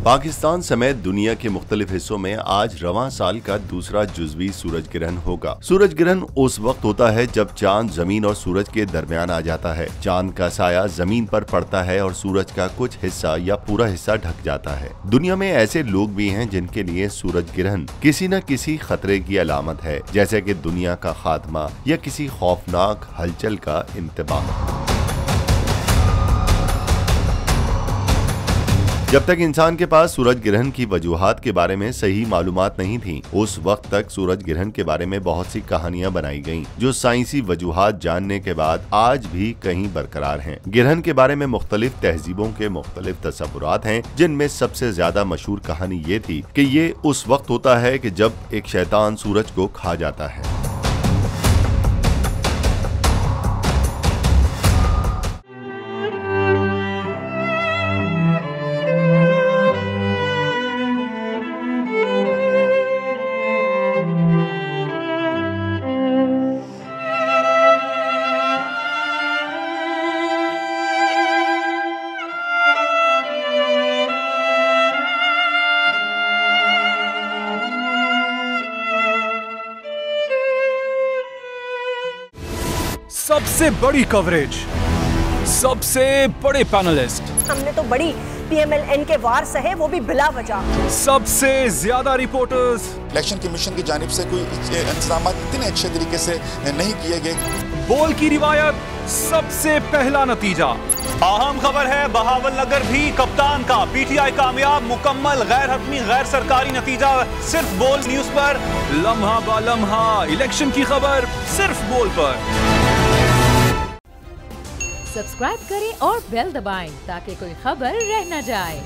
पाकिस्तान समेत दुनिया के मुख्तलिफ हिस्सों में आज रवां साल का दूसरा जुज़वी सूरज ग्रहण होगा। सूरज ग्रहण उस वक्त होता है जब चांद जमीन और सूरज के दरमियान आ जाता है। चांद का साया जमीन पर पड़ता है और सूरज का कुछ हिस्सा या पूरा हिस्सा ढक जाता है। दुनिया में ऐसे लोग भी हैं जिनके लिए सूरज ग्रहण किसी न किसी खतरे की अलामत है, जैसे कि दुनिया का खात्मा या किसी खौफनाक हलचल का इंतबाह। जब तक इंसान के पास सूरज ग्रहण की वजूहात के बारे में सही मालूमात नहीं थी, उस वक्त तक सूरज ग्रहण के बारे में बहुत सी कहानियां बनाई गईं, जो साइंसी वजूहात जानने के बाद आज भी कहीं बरकरार हैं। ग्रहण के बारे में मुख्तलिफ तहजीबों के मुख्तलिफ तस्वुरात हैं, जिनमें सबसे ज्यादा मशहूर कहानी ये थी कि ये उस वक्त होता है कि जब एक शैतान सूरज को खा जाता है। सबसे बड़ी कवरेज, सबसे बड़े पैनलिस्ट, हमने तो बड़ी PMLN के वार सहे, वो भी बिला वजह। सबसे ज्यादा रिपोर्टर्स। इलेक्शन कमीशन की जानिब से कोई इंतजाम इतने अच्छे तरीके से नहीं किए गए। बोल की रिवायत, सबसे पहला नतीजा। अहम खबर है बहावल नगर भी कप्तान का, PTI कामयाब, मुकम्मल गैर हतमी गैर सरकारी नतीजा सिर्फ बोल न्यूज पर। लम्हा बा लम्हा इलेक्शन की खबर सिर्फ बोल पर। सब्सक्राइब करें और बेल दबाएं ताकि कोई खबर रह न जाए।